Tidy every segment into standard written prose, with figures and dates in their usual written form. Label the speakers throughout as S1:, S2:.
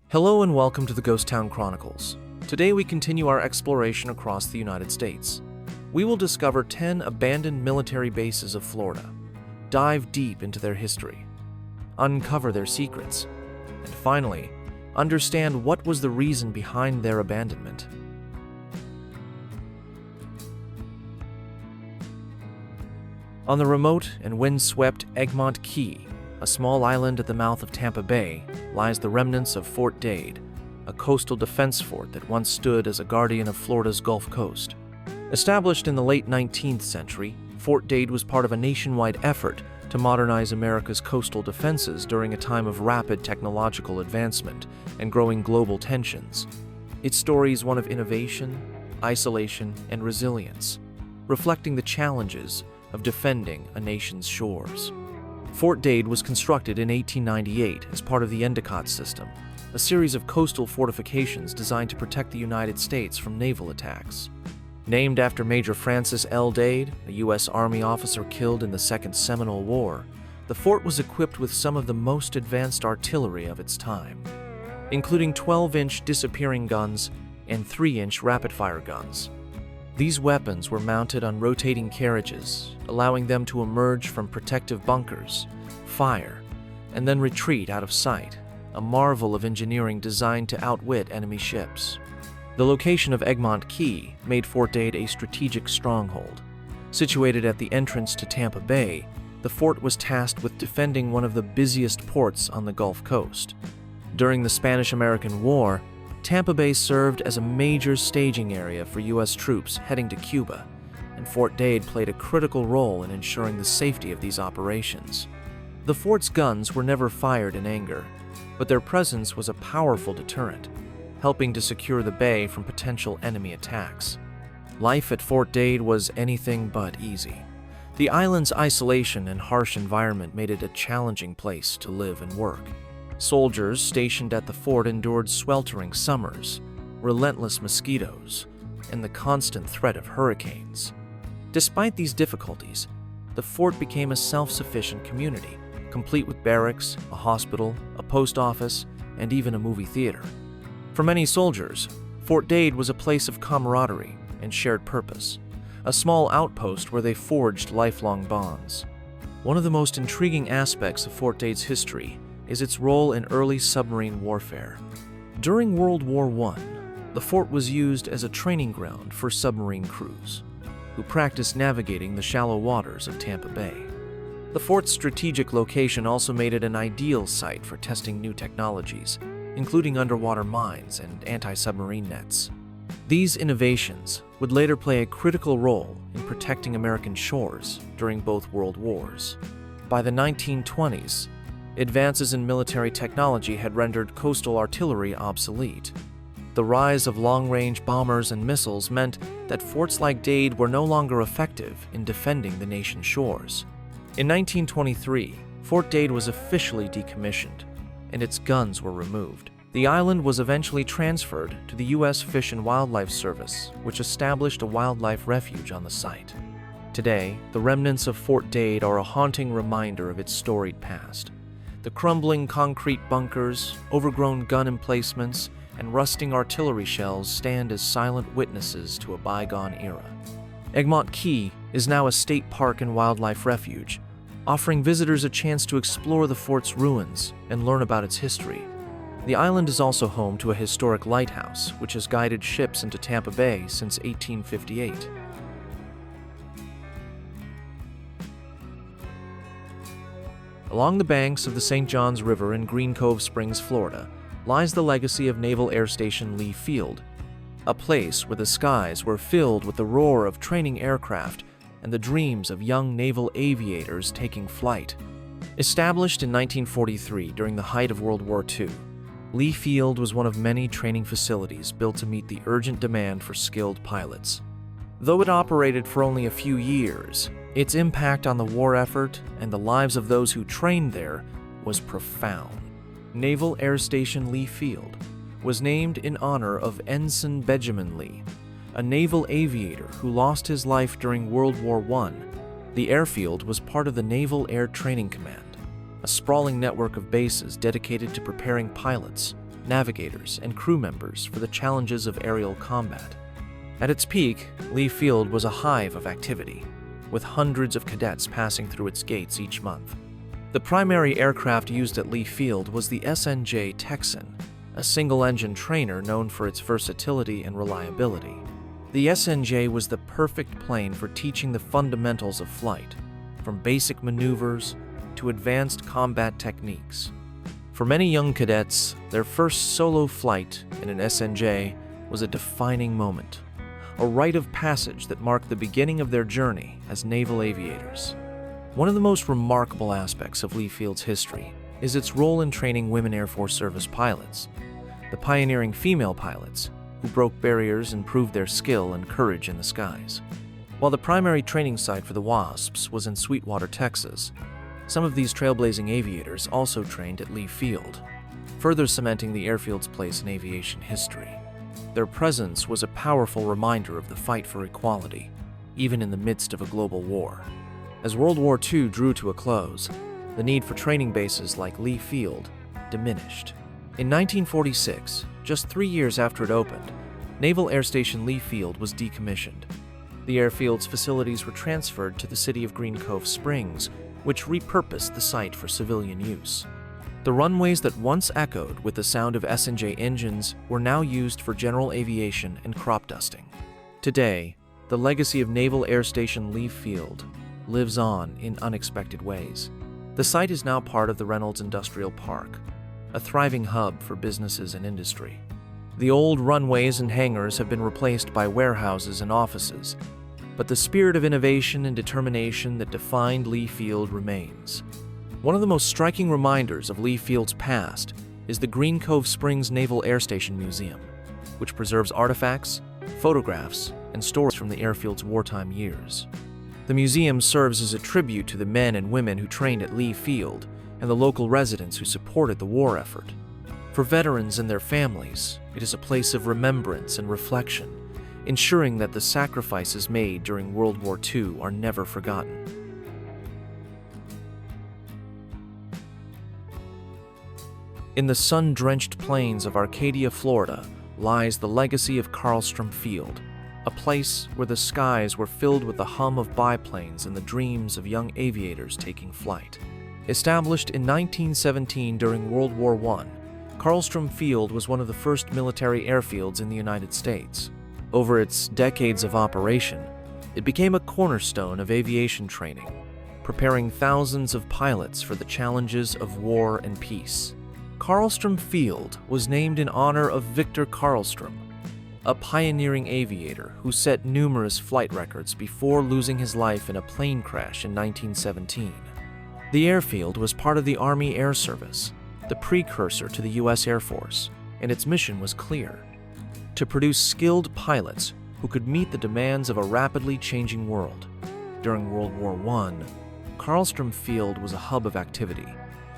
S1: Hello and welcome to the Ghost Town Chronicles. Today we continue our exploration across the United States. We will discover 10 abandoned military bases of Florida, dive deep into their history, uncover their secrets, and finally, understand what was the reason behind their abandonment. On the remote and wind-swept Egmont Key, a small island at the mouth of Tampa Bay, lies the remnants of Fort Dade, a coastal defense fort that once stood as a guardian of Florida's Gulf Coast. Established in the late 19th century, Fort Dade was part of a nationwide effort to modernize America's coastal defenses during a time of rapid technological advancement and growing global tensions. Its story is one of innovation, isolation, and resilience, reflecting the challenges of defending a nation's shores. Fort Dade was constructed in 1898 as part of the Endicott system, a series of coastal fortifications designed to protect the United States from naval attacks. Named after Major Francis L. Dade, a U.S. Army officer killed in the Second Seminole War, the fort was equipped with some of the most advanced artillery of its time, including 12-inch disappearing guns and 3-inch rapid-fire guns. These weapons were mounted on rotating carriages, allowing them to emerge from protective bunkers, fire, and then retreat out of sight, a marvel of engineering designed to outwit enemy ships. The location of Egmont Key made Fort Dade a strategic stronghold. Situated at the entrance to Tampa Bay, the fort was tasked with defending one of the busiest ports on the Gulf Coast. During the Spanish-American War, Tampa Bay served as a major staging area for U.S. troops heading to Cuba, and Fort Dade played a critical role in ensuring the safety of these operations. The fort's guns were never fired in anger, but their presence was a powerful deterrent, helping to secure the bay from potential enemy attacks. Life at Fort Dade was anything but easy. The island's isolation and harsh environment made it a challenging place to live and work. Soldiers stationed at the fort endured sweltering summers, relentless mosquitoes, and the constant threat of hurricanes. Despite these difficulties, the fort became a self-sufficient community, complete with barracks, a hospital, a post office, and even a movie theater. For many soldiers, Fort Dade was a place of camaraderie and shared purpose, a small outpost where they forged lifelong bonds. One of the most intriguing aspects of Fort Dade's history is its role in early submarine warfare. During World War I, the fort was used as a training ground for submarine crews, who practiced navigating the shallow waters of Tampa Bay. The fort's strategic location also made it an ideal site for testing new technologies, including underwater mines and anti-submarine nets. These innovations would later play a critical role in protecting American shores during both world wars. By the 1920s, advances in military technology had rendered coastal artillery obsolete. The rise of long-range bombers and missiles meant that forts like Dade were no longer effective in defending the nation's shores. In 1923, Fort Dade was officially decommissioned, and its guns were removed. The island was eventually transferred to the U.S. Fish and Wildlife Service, which established a wildlife refuge on the site. Today, the remnants of Fort Dade are a haunting reminder of its storied past. The crumbling concrete bunkers, overgrown gun emplacements, and rusting artillery shells stand as silent witnesses to a bygone era. Egmont Key is now a state park and wildlife refuge, offering visitors a chance to explore the fort's ruins and learn about its history. The island is also home to a historic lighthouse, which has guided ships into Tampa Bay since 1858. Along the banks of the St. Johns River in Green Cove Springs, Florida, lies the legacy of Naval Air Station Lee Field, a place where the skies were filled with the roar of training aircraft and the dreams of young naval aviators taking flight. Established in 1943 during the height of World War II, Lee Field was one of many training facilities built to meet the urgent demand for skilled pilots. Though it operated for only a few years, its impact on the war effort and the lives of those who trained there was profound. Naval Air Station Lee Field was named in honor of Ensign Benjamin Lee, a naval aviator who lost his life during World War I. The airfield was part of the Naval Air Training Command, a sprawling network of bases dedicated to preparing pilots, navigators, and crew members for the challenges of aerial combat. At its peak, Lee Field was a hive of activity, with hundreds of cadets passing through its gates each month. The primary aircraft used at Lee Field was the SNJ Texan, a single-engine trainer known for its versatility and reliability. The SNJ was the perfect plane for teaching the fundamentals of flight, from basic maneuvers to advanced combat techniques. For many young cadets, their first solo flight in an SNJ was a defining moment, a rite of passage that marked the beginning of their journey as naval aviators. One of the most remarkable aspects of Lee Field's history is its role in training women Air Force Service pilots, the pioneering female pilots who broke barriers and proved their skill and courage in the skies. While the primary training site for the WASPs was in Sweetwater, Texas, some of these trailblazing aviators also trained at Lee Field, further cementing the airfield's place in aviation history. Their presence was a powerful reminder of the fight for equality, even in the midst of a global war. As World War II drew to a close, the need for training bases like Lee Field diminished. In 1946, just 3 years after it opened, Naval Air Station Lee Field was decommissioned. The airfield's facilities were transferred to the city of Green Cove Springs, which repurposed the site for civilian use. The runways that once echoed with the sound of SNJ engines were now used for general aviation and crop dusting. Today, the legacy of Naval Air Station Lee Field lives on in unexpected ways. The site is now part of the Reynolds Industrial Park, a thriving hub for businesses and industry. The old runways and hangars have been replaced by warehouses and offices, but the spirit of innovation and determination that defined Lee Field remains. One of the most striking reminders of Lee Field's past is the Green Cove Springs Naval Air Station Museum, which preserves artifacts, photographs, and stories from the airfield's wartime years. The museum serves as a tribute to the men and women who trained at Lee Field and the local residents who supported the war effort. For veterans and their families, it is a place of remembrance and reflection, ensuring that the sacrifices made during World War II are never forgotten. In the sun-drenched plains of Arcadia, Florida, lies the legacy of Carlstrom Field, a place where the skies were filled with the hum of biplanes and the dreams of young aviators taking flight. Established in 1917 during World War I, Carlstrom Field was one of the first military airfields in the United States. Over its decades of operation, it became a cornerstone of aviation training, preparing thousands of pilots for the challenges of war and peace. Carlstrom Field was named in honor of Victor Carlstrom, a pioneering aviator who set numerous flight records before losing his life in a plane crash in 1917. The airfield was part of the Army Air Service, the precursor to the U.S. Air Force, and its mission was clear: to produce skilled pilots who could meet the demands of a rapidly changing world. During World War I, Carlstrom Field was a hub of activity.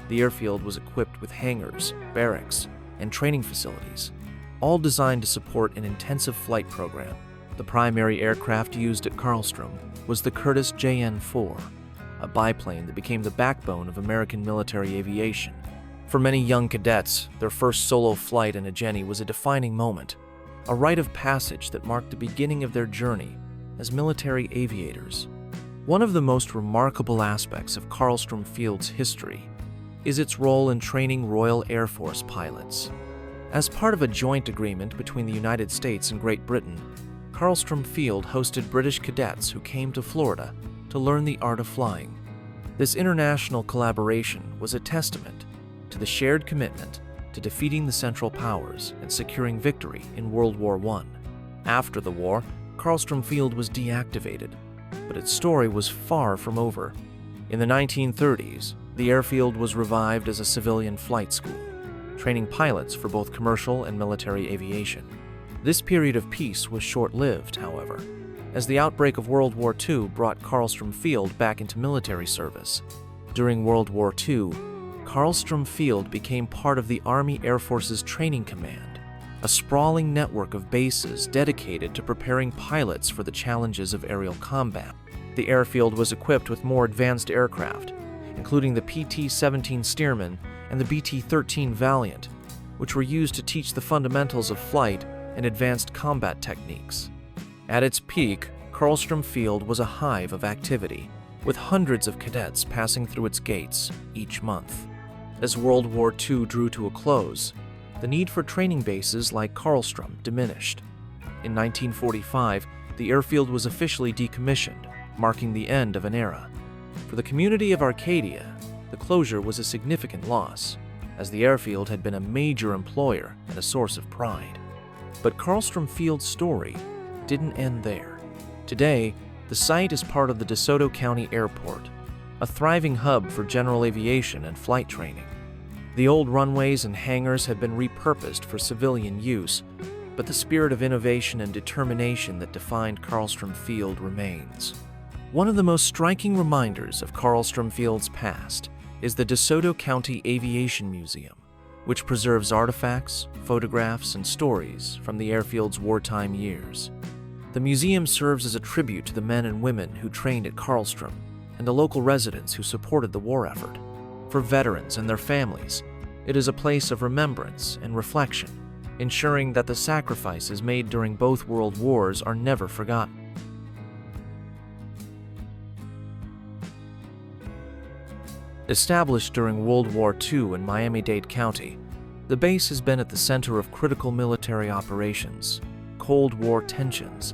S1: The airfield was equipped with hangars, barracks, and training facilities, all designed to support an intensive flight program. The primary aircraft used at Carlstrom was the Curtiss JN-4, a biplane that became the backbone of American military aviation. For many young cadets, their first solo flight in a Jenny was a defining moment, a rite of passage that marked the beginning of their journey as military aviators. One of the most remarkable aspects of Carlstrom Field's history is its role in training Royal Air Force pilots. As part of a joint agreement between the United States and Great Britain, Carlstrom Field hosted British cadets who came to Florida to learn the art of flying. This international collaboration was a testament to the shared commitment to defeating the Central Powers and securing victory in World War I. After the war, Carlstrom Field was deactivated, but its story was far from over. In the 1930s, the airfield was revived as a civilian flight school, training pilots for both commercial and military aviation. This period of peace was short-lived, however, as the outbreak of World War II brought Carlstrom Field back into military service. During World War II, Carlstrom Field became part of the Army Air Force's Training Command, a sprawling network of bases dedicated to preparing pilots for the challenges of aerial combat. The airfield was equipped with more advanced aircraft, including the PT-17 Stearman and the BT-13 Valiant, which were used to teach the fundamentals of flight and advanced combat techniques. At its peak, Carlstrom Field was a hive of activity, with hundreds of cadets passing through its gates each month. As World War II drew to a close, the need for training bases like Carlstrom diminished. In 1945, the airfield was officially decommissioned, marking the end of an era. For the community of Arcadia, the closure was a significant loss, as the airfield had been a major employer and a source of pride. But Carlstrom Field's story didn't end there. Today, the site is part of the DeSoto County Airport, a thriving hub for general aviation and flight training. The old runways and hangars have been repurposed for civilian use, but the spirit of innovation and determination that defined Carlstrom Field remains. One of the most striking reminders of Carlstrom Field's past is the DeSoto County Aviation Museum, which preserves artifacts, photographs, and stories from the airfield's wartime years. The museum serves as a tribute to the men and women who trained at Carlstrom and the local residents who supported the war effort. For veterans and their families, it is a place of remembrance and reflection, ensuring that the sacrifices made during both world wars are never forgotten. Established during World War II in Miami-Dade County, the base has been at the center of critical military operations, Cold War tensions,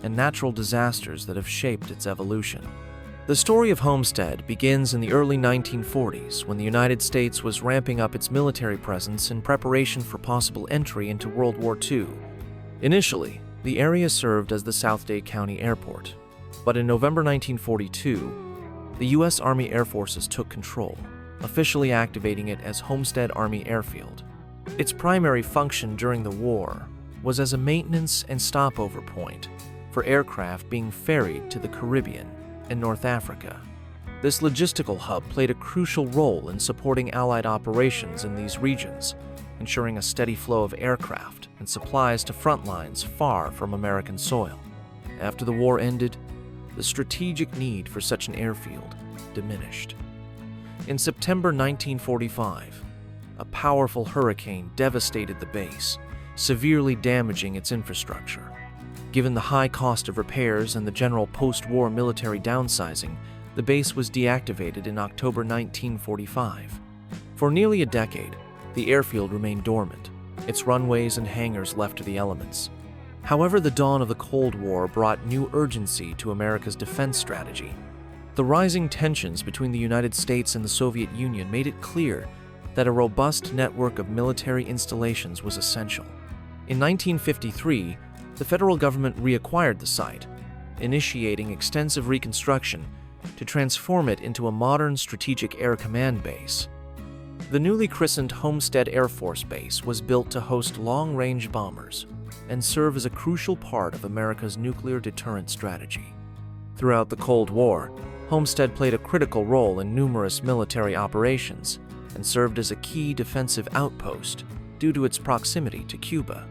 S1: and natural disasters that have shaped its evolution. The story of Homestead begins in the early 1940s when the United States was ramping up its military presence in preparation for possible entry into World War II. Initially, the area served as the South Dade County Airport, but in November 1942, the U.S. Army Air Forces took control, officially activating it as Homestead Army Airfield. Its primary function during the war was as a maintenance and stopover point for aircraft being ferried to the Caribbean and North Africa. This logistical hub played a crucial role in supporting Allied operations in these regions, ensuring a steady flow of aircraft and supplies to front lines far from American soil. After the war ended, the strategic need for such an airfield diminished. In September 1945, a powerful hurricane devastated the base, severely damaging its infrastructure. Given the high cost of repairs and the general post-war military downsizing, the base was deactivated in October 1945. For nearly a decade, the airfield remained dormant, its runways and hangars left to the elements. However, the dawn of the Cold War brought new urgency to America's defense strategy. The rising tensions between the United States and the Soviet Union made it clear that a robust network of military installations was essential. In 1953, the federal government reacquired the site, initiating extensive reconstruction to transform it into a modern strategic air command base. The newly christened Homestead Air Force Base was built to host long-range bombers and serve as a crucial part of America's nuclear deterrent strategy. Throughout the Cold War, Homestead played a critical role in numerous military operations and served as a key defensive outpost due to its proximity to Cuba.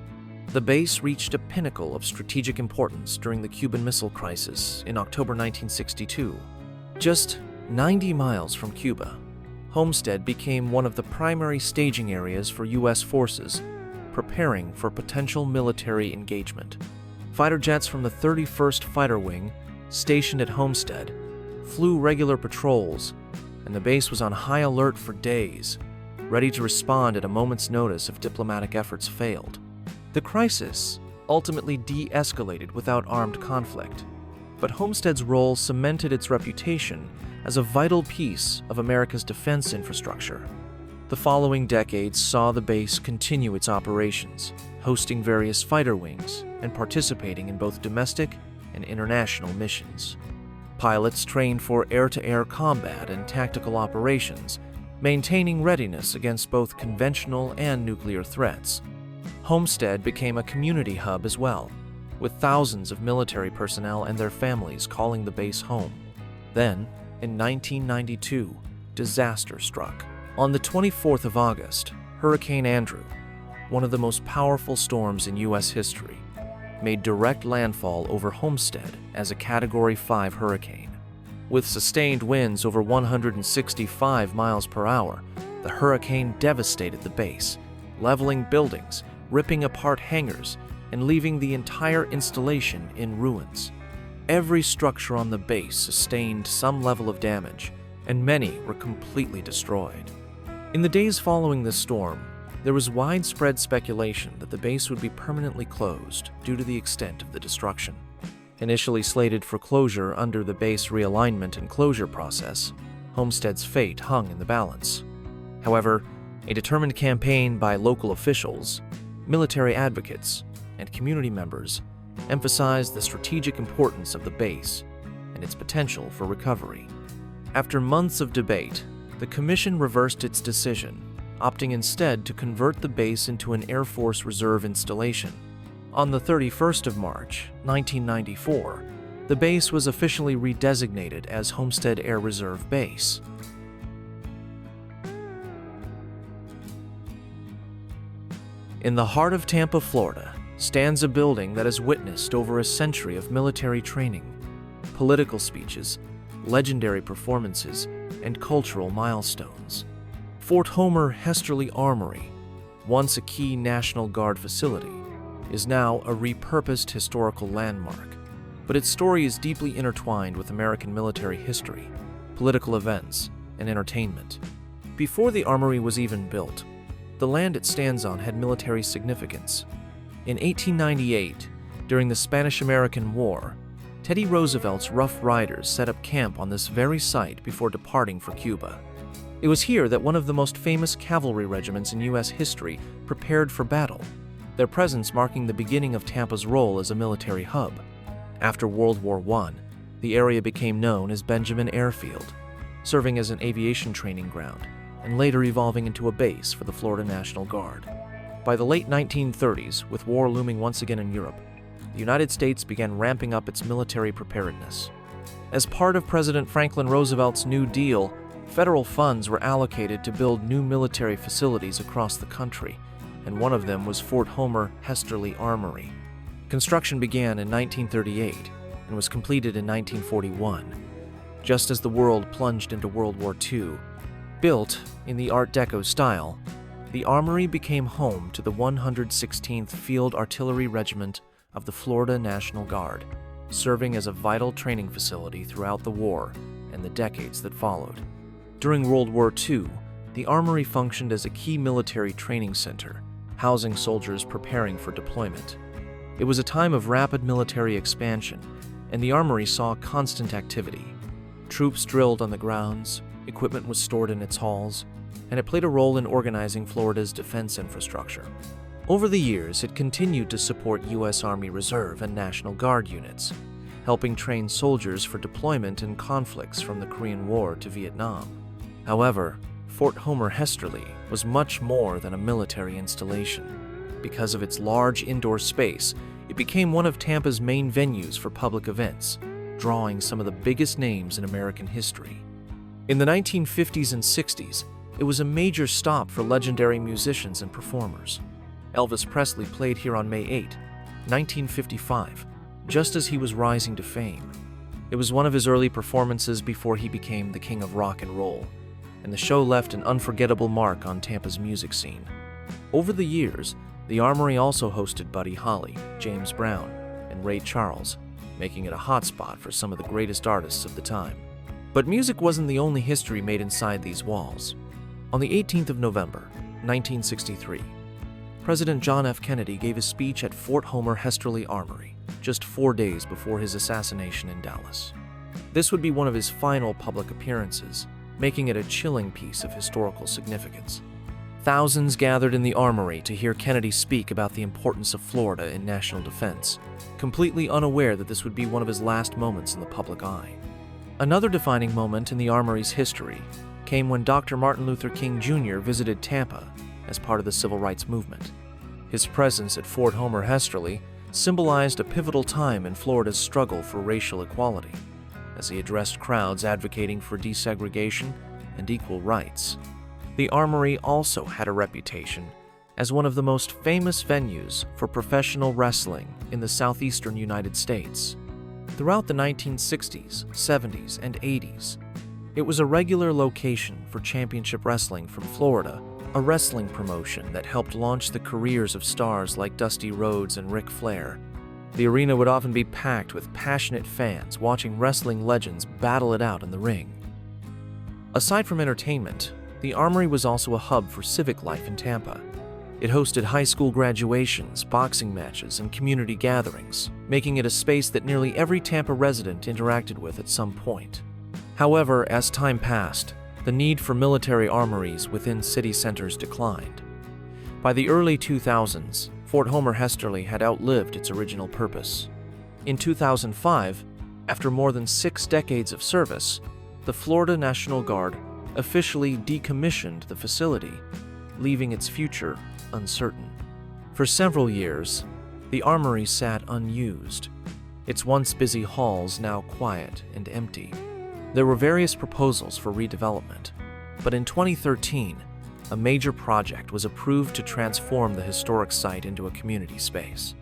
S1: The base reached a pinnacle of strategic importance during the Cuban Missile Crisis in October 1962. Just 90 miles from Cuba, Homestead became one of the primary staging areas for U.S. forces preparing for potential military engagement. Fighter jets from the 31st Fighter Wing, stationed at Homestead, flew regular patrols, and the base was on high alert for days, ready to respond at a moment's notice if diplomatic efforts failed. The crisis ultimately de-escalated without armed conflict, but Homestead's role cemented its reputation as a vital piece of America's defense infrastructure. The following decades saw the base continue its operations, hosting various fighter wings and participating in both domestic and international missions. Pilots trained for air-to-air combat and tactical operations, maintaining readiness against both conventional and nuclear threats. Homestead became a community hub as well, with thousands of military personnel and their families calling the base home. Then, in 1992, disaster struck. On the 24th of August, Hurricane Andrew, one of the most powerful storms in U.S. history, made direct landfall over Homestead as a Category 5 hurricane. With sustained winds over 165 miles per hour, the hurricane devastated the base, leveling buildings, ripping apart hangars, and leaving the entire installation in ruins. Every structure on the base sustained some level of damage, and many were completely destroyed. In the days following the storm, there was widespread speculation that the base would be permanently closed due to the extent of the destruction. Initially slated for closure under the base realignment and closure process, Homestead's fate hung in the balance. However, a determined campaign by local officials, military advocates, and community members emphasized the strategic importance of the base and its potential for recovery. After months of debate, the Commission reversed its decision, opting instead to convert the base into an Air Force Reserve installation. On the 31st of March, 1994, the base was officially redesignated as Homestead Air Reserve Base. In the heart of Tampa, Florida, stands a building that has witnessed over a century of military training, political speeches, legendary performances, and cultural milestones. Fort Homer Hesterly Armory, once a key National Guard facility, is now a repurposed historical landmark, but its story is deeply intertwined with American military history, political events, and entertainment. Before the armory was even built, the land it stands on had military significance. In 1898, during the Spanish-American War, Teddy Roosevelt's Rough Riders set up camp on this very site before departing for Cuba. It was here that one of the most famous cavalry regiments in U.S. history prepared for battle, their presence marking the beginning of Tampa's role as a military hub. After World War I, the area became known as Benjamin Airfield, serving as an aviation training ground, and later evolving into a base for the Florida National Guard. By the late 1930s, with war looming once again in Europe, the United States began ramping up its military preparedness. As part of President Franklin Roosevelt's New Deal, federal funds were allocated to build new military facilities across the country, and one of them was Fort Homer Hesterly Armory. Construction began in 1938 and was completed in 1941, just as the world plunged into World War II. Built in the Art Deco style, the armory became home to the 116th Field Artillery Regiment of the Florida National Guard, serving as a vital training facility throughout the war and the decades that followed. During World War II, the armory functioned as a key military training center, housing soldiers preparing for deployment. It was a time of rapid military expansion, and the armory saw constant activity. Troops drilled on the grounds, equipment was stored in its halls, and it played a role in organizing Florida's defense infrastructure. Over the years, it continued to support U.S. Army Reserve and National Guard units, helping train soldiers for deployment in conflicts from the Korean War to Vietnam. However, Fort Homer Hesterly was much more than a military installation. Because of its large indoor space, it became one of Tampa's main venues for public events, drawing some of the biggest names in American history. In the 1950s and 60s, it was a major stop for legendary musicians and performers. Elvis Presley played here on May 8, 1955, just as he was rising to fame. It was one of his early performances before he became the king of rock and roll, and the show left an unforgettable mark on Tampa's music scene. Over the years, the Armory also hosted Buddy Holly, James Brown, and Ray Charles, making it a hotspot for some of the greatest artists of the time. But music wasn't the only history made inside these walls. On the 18th of November, 1963, President John F. Kennedy gave a speech at Fort Homer Hesterly Armory, just 4 days before his assassination in Dallas. This would be one of his final public appearances, making it a chilling piece of historical significance. Thousands gathered in the armory to hear Kennedy speak about the importance of Florida in national defense, completely unaware that this would be one of his last moments in the public eye. Another defining moment in the armory's history came when Dr. Martin Luther King Jr. visited Tampa as part of the Civil Rights Movement. His presence at Fort Homer Hesterly symbolized a pivotal time in Florida's struggle for racial equality, as he addressed crowds advocating for desegregation and equal rights. The Armory also had a reputation as one of the most famous venues for professional wrestling in the southeastern United States. Throughout the 1960s, 70s, and 80s, it was a regular location for championship wrestling from Florida a wrestling promotion that helped launch the careers of stars like Dusty Rhodes and Ric Flair. The arena would often be packed with passionate fans watching wrestling legends battle it out in the ring. Aside from entertainment, the Armory was also a hub for civic life in Tampa. It hosted high school graduations, boxing matches, and community gatherings, making it a space that nearly every Tampa resident interacted with at some point. However, as time passed, the need for military armories within city centers declined. By the early 2000s, Fort Homer Hesterly had outlived its original purpose. In 2005, after more than 6 decades of service, the Florida National Guard officially decommissioned the facility, leaving its future uncertain. For several years, the armory sat unused, its once busy halls now quiet and empty. There were various proposals for redevelopment, but in 2013, a major project was approved to transform the historic site into a community space.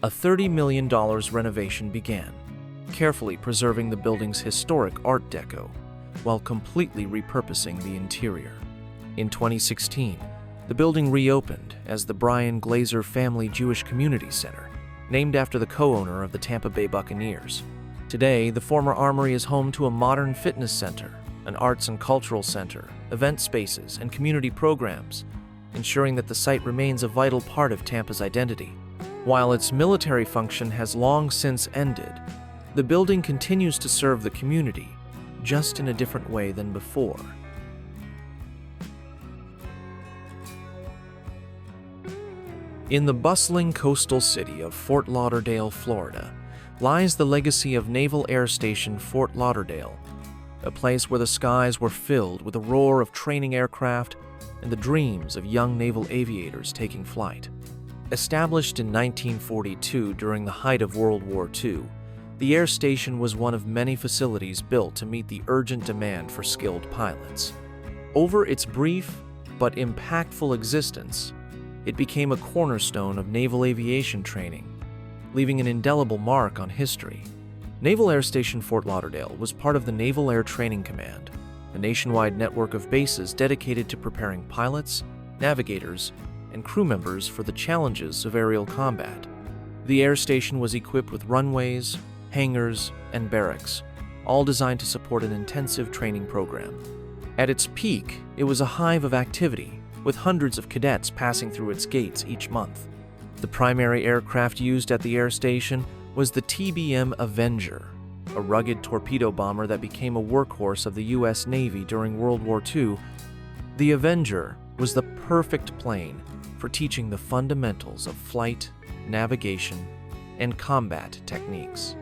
S1: A $30 million renovation began, carefully preserving the building's historic Art Deco while completely repurposing the interior. In 2016, the building reopened as the Brian Glazer Family Jewish Community Center, named after the co-owner of the Tampa Bay Buccaneers. Today, the former armory is home to a modern fitness center, an arts and cultural center, event spaces, and community programs, ensuring that the site remains a vital part of Tampa's identity. While its military function has long since ended, the building continues to serve the community, just in a different way than before. In the bustling coastal city of Fort Lauderdale, Florida, lies the legacy of Naval Air Station Fort Lauderdale, a place where the skies were filled with the roar of training aircraft and the dreams of young naval aviators taking flight. Established in 1942 during the height of World War II, the air station was one of many facilities built to meet the urgent demand for skilled pilots. Over its brief but impactful existence, it became a cornerstone of naval aviation training, leaving an indelible mark on history. Naval Air Station Fort Lauderdale was part of the Naval Air Training Command, a nationwide network of bases dedicated to preparing pilots, navigators, and crew members for the challenges of aerial combat. The air station was equipped with runways, hangars, and barracks, all designed to support an intensive training program. At its peak, it was a hive of activity, with hundreds of cadets passing through its gates each month. The primary aircraft used at the air station was the TBM Avenger, a rugged torpedo bomber that became a workhorse of the U.S. Navy during World War II. The Avenger was the perfect plane for teaching the fundamentals of flight, navigation, and combat techniques.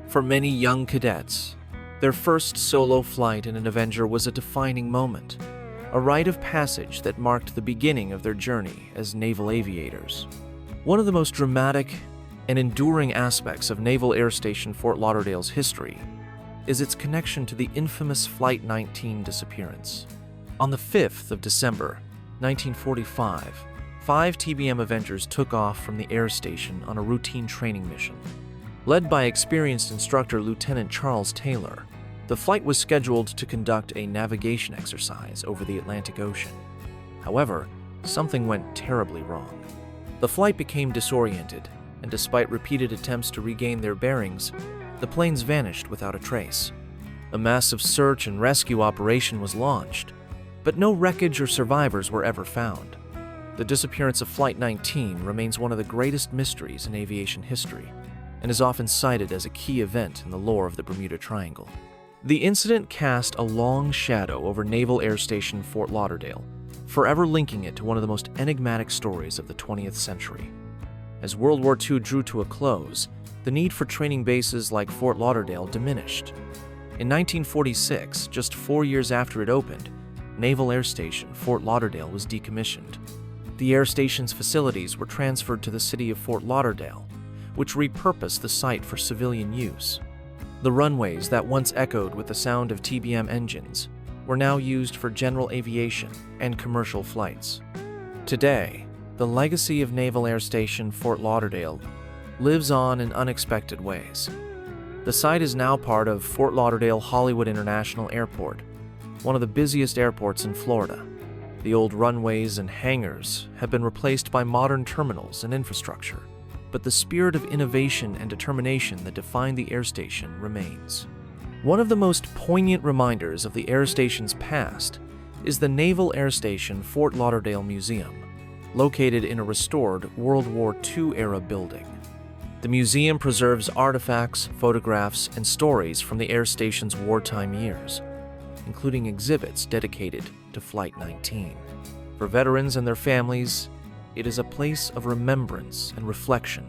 S1: For many young cadets, their first solo flight in an Avenger was a defining moment, a rite of passage that marked the beginning of their journey as naval aviators. One of the most dramatic and enduring aspects of Naval Air Station Fort Lauderdale's history is its connection to the infamous Flight 19 disappearance. On the 5th of December, 1945, 5 TBM Avengers took off from the air station on a routine training mission. Led by experienced instructor Lieutenant Charles Taylor, the flight was scheduled to conduct a navigation exercise over the Atlantic Ocean. However, something went terribly wrong. The flight became disoriented, and despite repeated attempts to regain their bearings, the planes vanished without a trace. A massive search and rescue operation was launched, but no wreckage or survivors were ever found. The disappearance of Flight 19 remains one of the greatest mysteries in aviation history, and is often cited as a key event in the lore of the Bermuda Triangle. The incident cast a long shadow over Naval Air Station Fort Lauderdale, forever linking it to one of the most enigmatic stories of the 20th century. As World War II drew to a close, the need for training bases like Fort Lauderdale diminished. In 1946, just 4 years after it opened, Naval Air Station Fort Lauderdale was decommissioned. The air station's facilities were transferred to the city of Fort Lauderdale, which repurposed the site for civilian use. The runways that once echoed with the sound of TBM engines were now used for general aviation and commercial flights. Today, the legacy of Naval Air Station Fort Lauderdale lives on in unexpected ways. The site is now part of Fort Lauderdale Hollywood International Airport, one of the busiest airports in Florida. The old runways and hangars have been replaced by modern terminals and infrastructure, but the spirit of innovation and determination that defined the air station remains. One of the most poignant reminders of the air station's past is the Naval Air Station Fort Lauderdale Museum, located in a restored World War II-era building. The museum preserves artifacts, photographs, and stories from the air station's wartime years, including exhibits dedicated to Flight 19. For veterans and their families, it is a place of remembrance and reflection,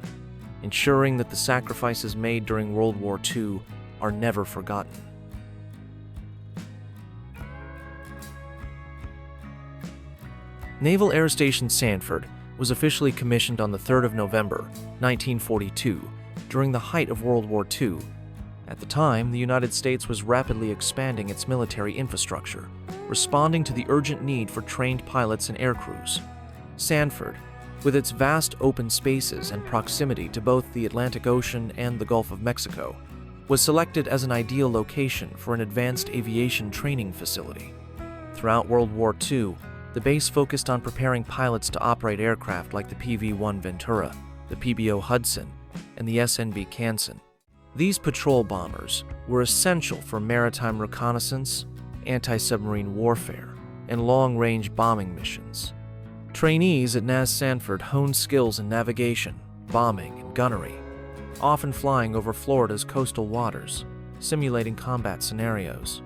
S1: ensuring that the sacrifices made during World War II are never forgotten. Naval Air Station Sanford was officially commissioned on the 3rd of November, 1942, during the height of World War II. At the time, the United States was rapidly expanding its military infrastructure, responding to the urgent need for trained pilots and aircrews. Sanford, with its vast open spaces and proximity to both the Atlantic Ocean and the Gulf of Mexico, was selected as an ideal location for an advanced aviation training facility. Throughout World War II, the base focused on preparing pilots to operate aircraft like the PV-1 Ventura, the PBO Hudson, and the SNB Canson. These patrol bombers were essential for maritime reconnaissance, anti-submarine warfare, and long-range bombing missions. Trainees at NAS Sanford honed skills in navigation, bombing, and gunnery, often flying over Florida's coastal waters, simulating combat scenarios.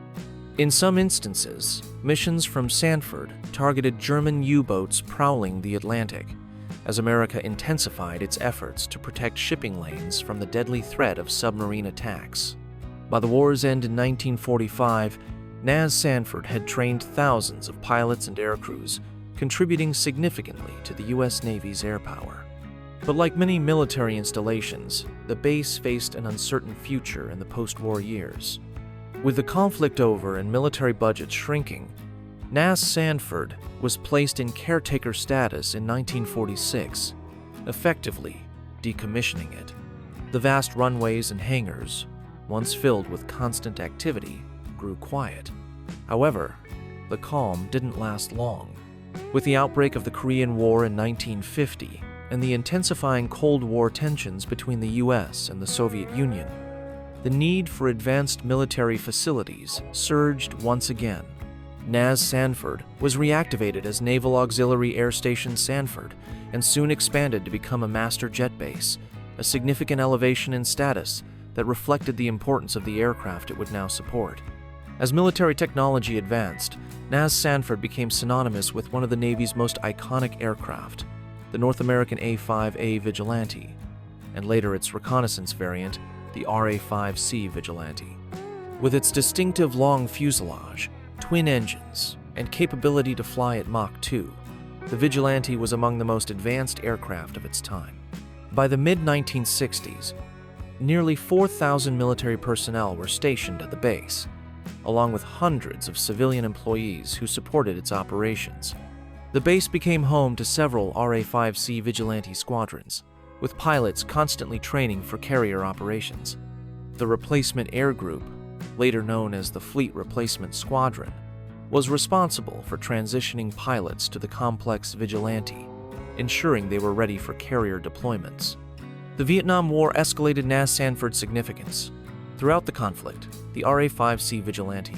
S1: In some instances, missions from Sanford targeted German U-boats prowling the Atlantic, as America intensified its efforts to protect shipping lanes from the deadly threat of submarine attacks. By the war's end in 1945, NAS Sanford had trained thousands of pilots and aircrews, contributing significantly to the U.S. Navy's air power. But like many military installations, the base faced an uncertain future in the post-war years. With the conflict over and military budgets shrinking, NAS Sanford was placed in caretaker status in 1946, effectively decommissioning it. The vast runways and hangars, once filled with constant activity, grew quiet. However, the calm didn't last long. With the outbreak of the Korean War in 1950 and the intensifying Cold War tensions between the US and the Soviet Union, the need for advanced military facilities surged once again. NAS Sanford was reactivated as Naval Auxiliary Air Station Sanford and soon expanded to become a master jet base, a significant elevation in status that reflected the importance of the aircraft it would now support. As military technology advanced, NAS Sanford became synonymous with one of the Navy's most iconic aircraft, the North American A-5A Vigilante, and later its reconnaissance variant, the RA-5C Vigilante. With its distinctive long fuselage, twin engines, and capability to fly at Mach 2, the Vigilante was among the most advanced aircraft of its time. By the mid-1960s, nearly 4,000 military personnel were stationed at the base, along with hundreds of civilian employees who supported its operations. The base became home to several RA-5C Vigilante squadrons, with pilots constantly training for carrier operations. The Replacement Air Group, later known as the Fleet Replacement Squadron, was responsible for transitioning pilots to the complex Vigilante, ensuring they were ready for carrier deployments. The Vietnam War escalated NAS Sanford's significance. Throughout the conflict, the RA-5C Vigilante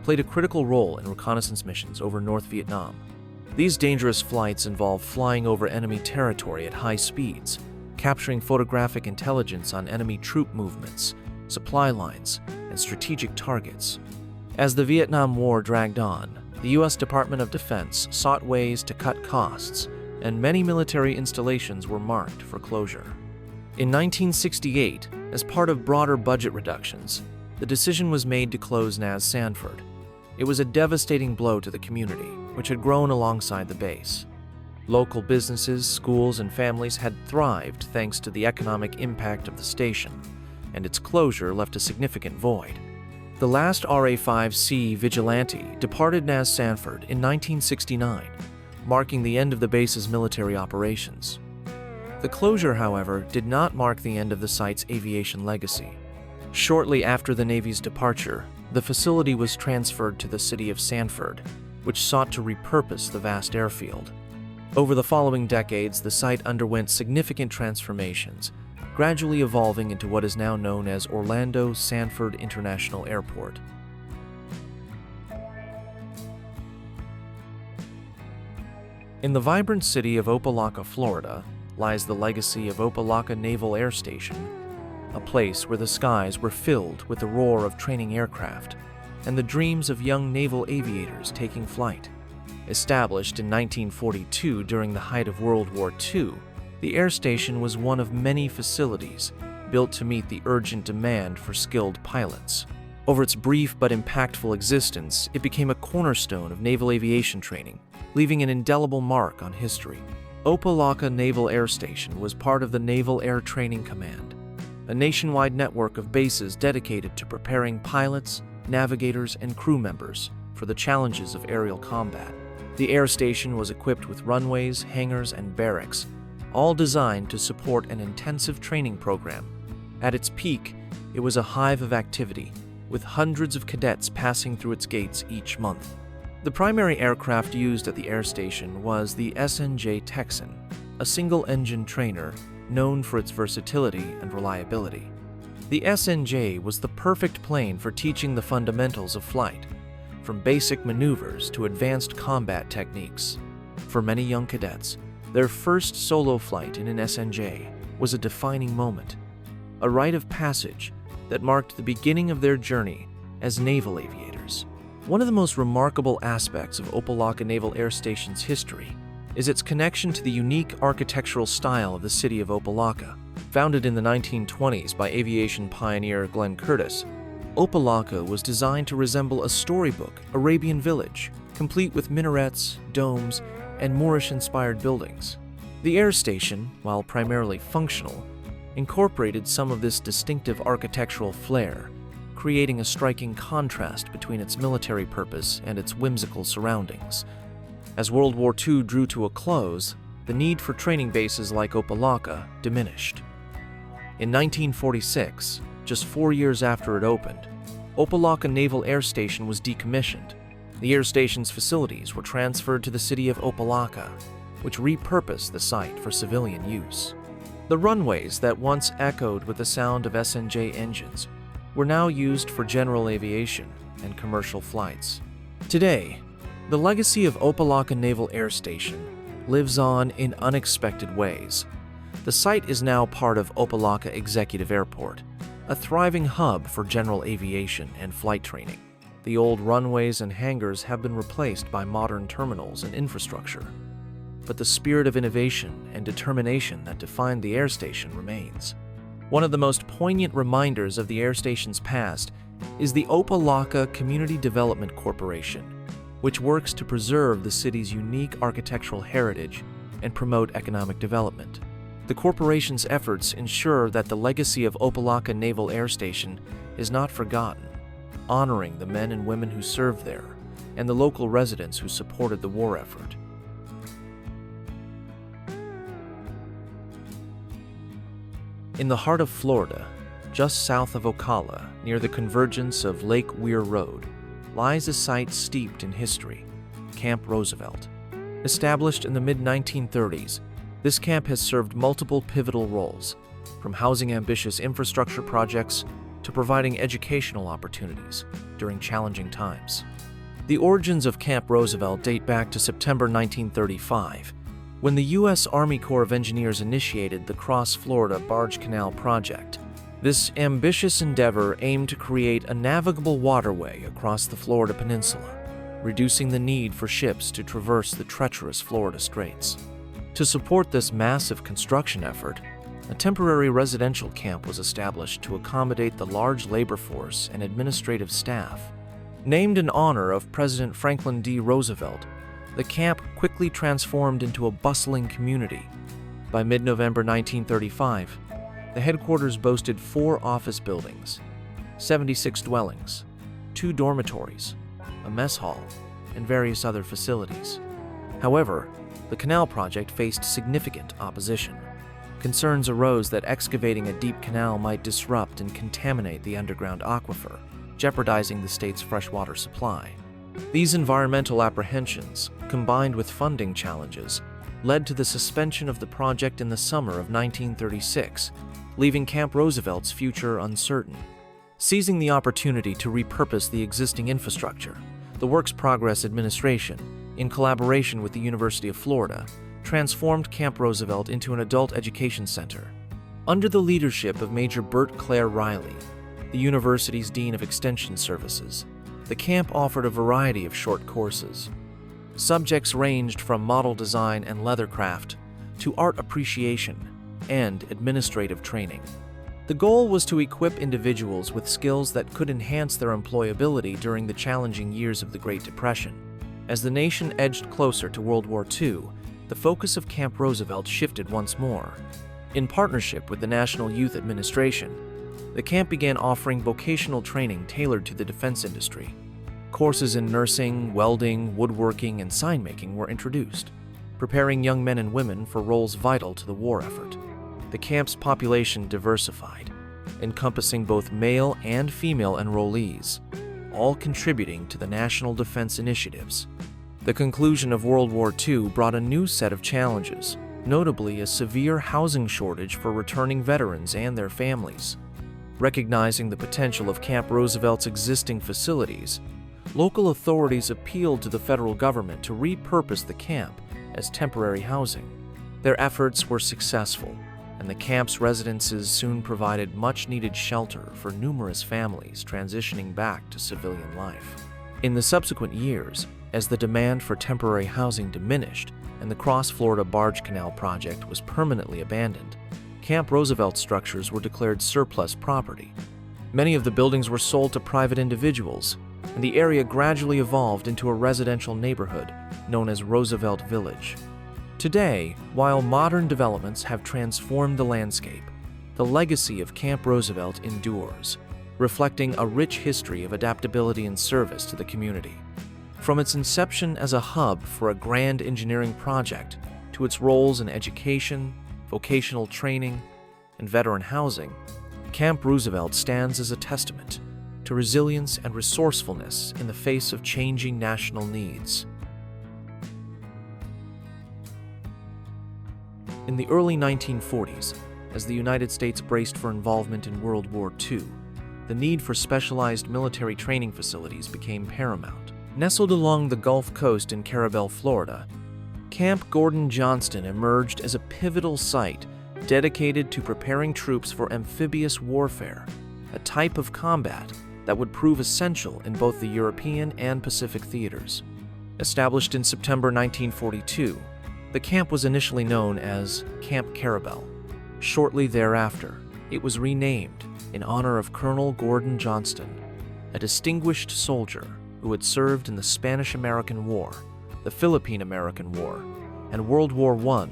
S1: played a critical role in reconnaissance missions over North Vietnam. These dangerous flights involved flying over enemy territory at high speeds, capturing photographic intelligence on enemy troop movements, supply lines, and strategic targets. As the Vietnam War dragged on, the U.S. Department of Defense sought ways to cut costs, and many military installations were marked for closure. In 1968, as part of broader budget reductions, the decision was made to close NAS Sanford. It was a devastating blow to the community, which had grown alongside the base. Local businesses, schools, and families had thrived thanks to the economic impact of the station, and its closure left a significant void. The last RA-5C Vigilante departed NAS Sanford in 1969, marking the end of the base's military operations. The closure, however, did not mark the end of the site's aviation legacy. Shortly after the Navy's departure, the facility was transferred to the city of Sanford, which sought to repurpose the vast airfield. Over the following decades, the site underwent significant transformations, gradually evolving into what is now known as Orlando Sanford International Airport. In the vibrant city of Opa-locka, Florida, lies the legacy of Opa-locka Naval Air Station, a place where the skies were filled with the roar of training aircraft and the dreams of young naval aviators taking flight. Established in 1942 during the height of World War II, the air station was one of many facilities built to meet the urgent demand for skilled pilots. Over its brief but impactful existence, it became a cornerstone of naval aviation training, leaving an indelible mark on history. Opa-locka Naval Air Station was part of the Naval Air Training Command, a nationwide network of bases dedicated to preparing pilots, navigators, and crew members for the challenges of aerial combat. The air station was equipped with runways, hangars, and barracks, all designed to support an intensive training program. At its peak, it was a hive of activity, with hundreds of cadets passing through its gates each month. The primary aircraft used at the air station was the SNJ Texan, a single-engine trainer known for its versatility and reliability. The SNJ was the perfect plane for teaching the fundamentals of flight, from basic maneuvers to advanced combat techniques. For many young cadets, their first solo flight in an SNJ was a defining moment, a rite of passage that marked the beginning of their journey as naval aviators. One of the most remarkable aspects of Opa-locka Naval Air Station's history is its connection to the unique architectural style of the city of Opa-locka. Founded in the 1920s by aviation pioneer Glenn Curtis, Opa-locka was designed to resemble a storybook Arabian village, complete with minarets, domes, and Moorish-inspired buildings. The air station, while primarily functional, incorporated some of this distinctive architectural flair, creating a striking contrast between its military purpose and its whimsical surroundings. As World War II drew to a close, the need for training bases like Opa-locka diminished. In 1946, just 4 years after it opened, Opa-locka Naval Air Station was decommissioned. The air station's facilities were transferred to the city of Opa-locka, which repurposed the site for civilian use. The runways that once echoed with the sound of SNJ engines were now used for general aviation and commercial flights. Today, the legacy of Opa-locka Naval Air Station lives on in unexpected ways. The site is now part of Opa-locka Executive Airport, a thriving hub for general aviation and flight training. The old runways and hangars have been replaced by modern terminals and infrastructure, but the spirit of innovation and determination that defined the air station remains. One of the most poignant reminders of the air station's past is the Opa-locka Community Development Corporation, which works to preserve the city's unique architectural heritage and promote economic development. The corporation's efforts ensure that the legacy of Opa-locka Naval Air Station is not forgotten, honoring the men and women who served there and the local residents who supported the war effort. In the heart of Florida, just south of Ocala, near the convergence of Lake Weir Road, lies a site steeped in history, Camp Roosevelt. Established in the mid-1930s, this camp has served multiple pivotal roles, from housing ambitious infrastructure projects to providing educational opportunities during challenging times. The origins of Camp Roosevelt date back to September 1935, when the U.S. Army Corps of Engineers initiated the Cross-Florida Barge Canal Project. This ambitious endeavor aimed to create a navigable waterway across the Florida Peninsula, reducing the need for ships to traverse the treacherous Florida Straits. To support this massive construction effort, a temporary residential camp was established to accommodate the large labor force and administrative staff. Named in honor of President Franklin D. Roosevelt, the camp quickly transformed into a bustling community. By mid-November 1935, the headquarters boasted 4 office buildings, 76 dwellings, 2 dormitories, a mess hall, and various other facilities. However, the canal project faced significant opposition. Concerns arose that excavating a deep canal might disrupt and contaminate the underground aquifer, jeopardizing the state's freshwater supply. These environmental apprehensions, combined with funding challenges, led to the suspension of the project in the summer of 1936, leaving Camp Roosevelt's future uncertain. Seizing the opportunity to repurpose the existing infrastructure, the Works Progress Administration, in collaboration with the University of Florida, transformed Camp Roosevelt into an adult education center. Under the leadership of Major Bert Clare Riley, the university's Dean of Extension Services, the camp offered a variety of short courses. Subjects ranged from model design and leathercraft to art appreciation and administrative training. The goal was to equip individuals with skills that could enhance their employability during the challenging years of the Great Depression. As the nation edged closer to World War II, the focus of Camp Roosevelt shifted once more. In partnership with the National Youth Administration, the camp began offering vocational training tailored to the defense industry. Courses in nursing, welding, woodworking, and sign-making were introduced, preparing young men and women for roles vital to the war effort. The camp's population diversified, encompassing both male and female enrollees, all contributing to the national defense initiatives. The conclusion of World War II brought a new set of challenges, notably a severe housing shortage for returning veterans and their families. Recognizing the potential of Camp Roosevelt's existing facilities, local authorities appealed to the federal government to repurpose the camp as temporary housing. Their efforts were successful, and the camp's residences soon provided much-needed shelter for numerous families transitioning back to civilian life. In the subsequent years, as the demand for temporary housing diminished and the Cross-Florida Barge Canal project was permanently abandoned, Camp Roosevelt structures were declared surplus property. Many of the buildings were sold to private individuals, and the area gradually evolved into a residential neighborhood known as Roosevelt Village. Today, while modern developments have transformed the landscape, the legacy of Camp Roosevelt endures, reflecting a rich history of adaptability and service to the community. From its inception as a hub for a grand engineering project to its roles in education, vocational training, and veteran housing, Camp Roosevelt stands as a testament to resilience and resourcefulness in the face of changing national needs. In the early 1940s, as the United States braced for involvement in World War II, the need for specialized military training facilities became paramount. Nestled along the Gulf Coast in Carrabelle, Florida, Camp Gordon Johnston emerged as a pivotal site dedicated to preparing troops for amphibious warfare, a type of combat that would prove essential in both the European and Pacific theaters. Established in September 1942, the camp was initially known as Camp Carrabelle. Shortly thereafter, it was renamed in honor of Colonel Gordon Johnston, a distinguished soldier who had served in the Spanish-American War, the Philippine-American War, and World War I.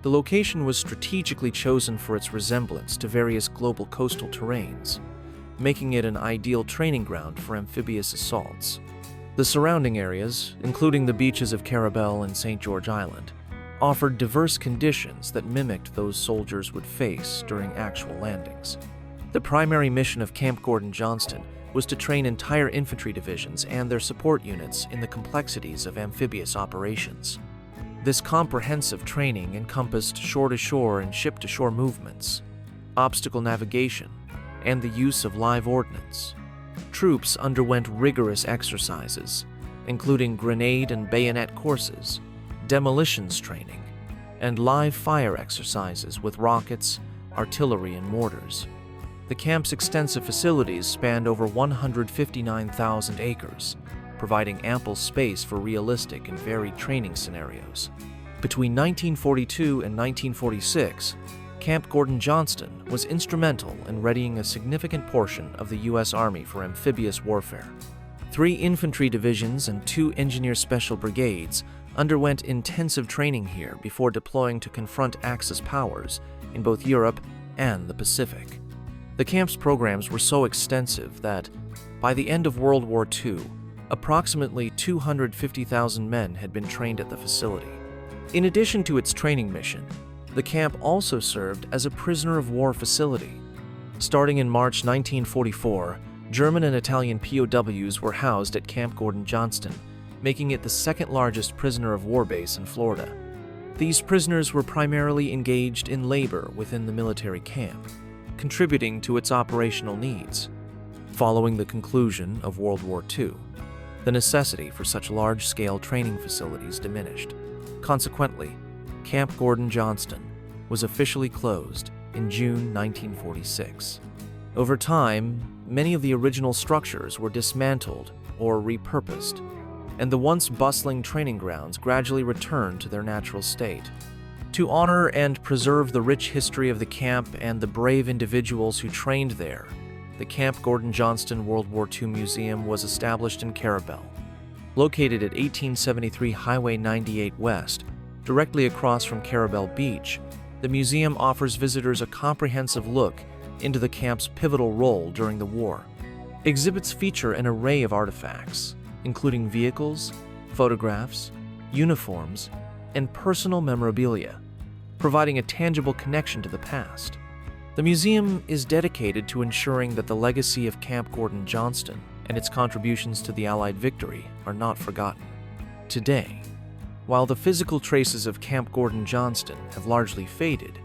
S1: The location was strategically chosen for its resemblance to various global coastal terrains, making it an ideal training ground for amphibious assaults. The surrounding areas, including the beaches of Carrabelle and St. George Island, offered diverse conditions that mimicked those soldiers would face during actual landings. The primary mission of Camp Gordon Johnston was to train entire infantry divisions and their support units in the complexities of amphibious operations. This comprehensive training encompassed shore-to-shore and ship-to-shore movements, obstacle navigation, and the use of live ordnance. Troops underwent rigorous exercises, including grenade and bayonet courses, demolitions training, and live fire exercises with rockets, artillery, and mortars. The camp's extensive facilities spanned over 159,000 acres, providing ample space for realistic and varied training scenarios. Between 1942 and 1946, Camp Gordon Johnston was instrumental in readying a significant portion of the U.S. Army for amphibious warfare. 3 infantry divisions and 2 engineer special brigades underwent intensive training here before deploying to confront Axis powers in both Europe and the Pacific. The camp's programs were so extensive that, by the end of World War II, approximately 250,000 men had been trained at the facility. In addition to its training mission, the camp also served as a prisoner of war facility. Starting in March 1944, German and Italian POWs were housed at Camp Gordon-Johnston, making it the second largest prisoner of war base in Florida. These prisoners were primarily engaged in labor within the military camp, contributing to its operational needs. Following the conclusion of World War II, the necessity for such large-scale training facilities diminished. Consequently, Camp Gordon-Johnston was officially closed in June 1946. Over time, many of the original structures were dismantled or repurposed, and the once bustling training grounds gradually returned to their natural state. To honor and preserve the rich history of the camp and the brave individuals who trained there, the Camp Gordon-Johnston World War II Museum was established in Carrabelle. Located at 1873 Highway 98 West, directly across from Carrabelle Beach, the museum offers visitors a comprehensive look into the camp's pivotal role during the war. Exhibits feature an array of artifacts, including vehicles, photographs, uniforms, and personal memorabilia, providing a tangible connection to the past. The museum is dedicated to ensuring that the legacy of Camp Gordon-Johnston and its contributions to the Allied victory are not forgotten. Today, while the physical traces of Camp Gordon-Johnston have largely faded,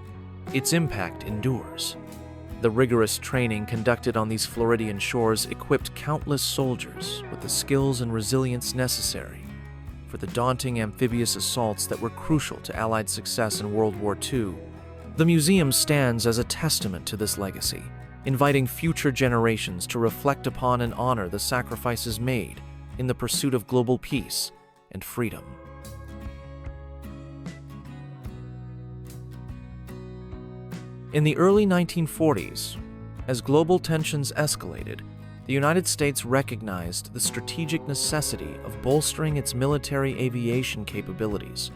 S1: its impact endures. The rigorous training conducted on these Floridian shores equipped countless soldiers with the skills and resilience necessary for the daunting amphibious assaults that were crucial to Allied success in World War II. The museum stands as a testament to this legacy, inviting future generations to reflect upon and honor the sacrifices made in the pursuit of global peace and freedom. In the early 1940s, as global tensions escalated, the United States recognized the strategic necessity of bolstering its military aviation capabilities.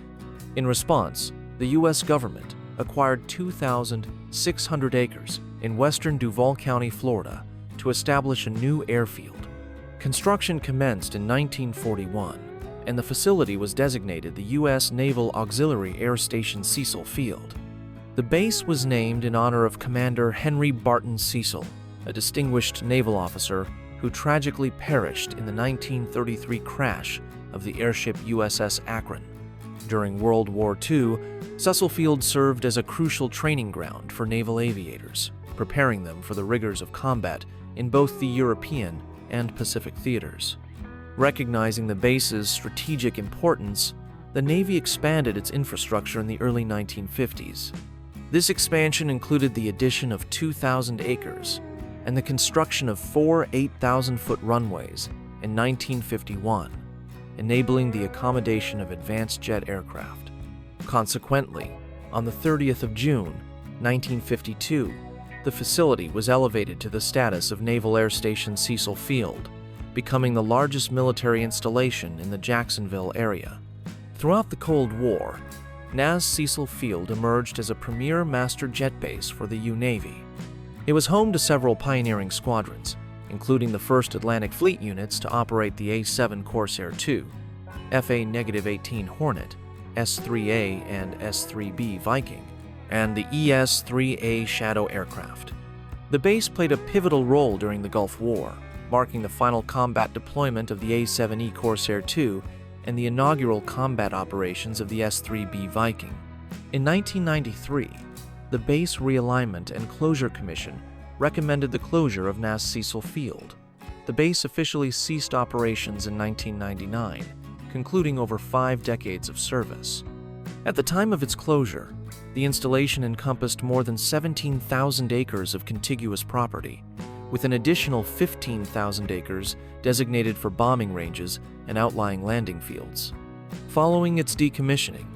S1: In response, the U.S. government acquired 2,600 acres in western Duval County, Florida, to establish a new airfield. Construction commenced in 1941, and the facility was designated the U.S. Naval Auxiliary Air Station Cecil Field. The base was named in honor of Commander Henry Barton Cecil, a distinguished naval officer who tragically perished in the 1933 crash of the airship USS Akron. During World War II, Cecil Field served as a crucial training ground for naval aviators, preparing them for the rigors of combat in both the European and Pacific theaters. Recognizing the base's strategic importance, the Navy expanded its infrastructure in the early 1950s. This expansion included the addition of 2,000 acres and the construction of 4 8,000-foot runways in 1951, enabling the accommodation of advanced jet aircraft. Consequently, on the 30th of June, 1952, the facility was elevated to the status of Naval Air Station Cecil Field, becoming the largest military installation in the Jacksonville area. Throughout the Cold War, NAS Cecil Field emerged as a premier master jet base for the U Navy. It was home to several pioneering squadrons, including the 1st Atlantic Fleet units to operate the A-7 Corsair II, FA-18 Hornet, S-3A and S-3B Viking, and the ES-3A Shadow aircraft. The base played a pivotal role during the Gulf War, marking the final combat deployment of the A-7E Corsair II and the inaugural combat operations of the S-3B Viking. In 1993, the Base Realignment and Closure Commission recommended the closure of NAS Cecil Field. The base officially ceased operations in 1999, concluding over 5 decades of service. At the time of its closure, the installation encompassed more than 17,000 acres of contiguous property, with an additional 15,000 acres designated for bombing ranges and outlying landing fields. Following its decommissioning,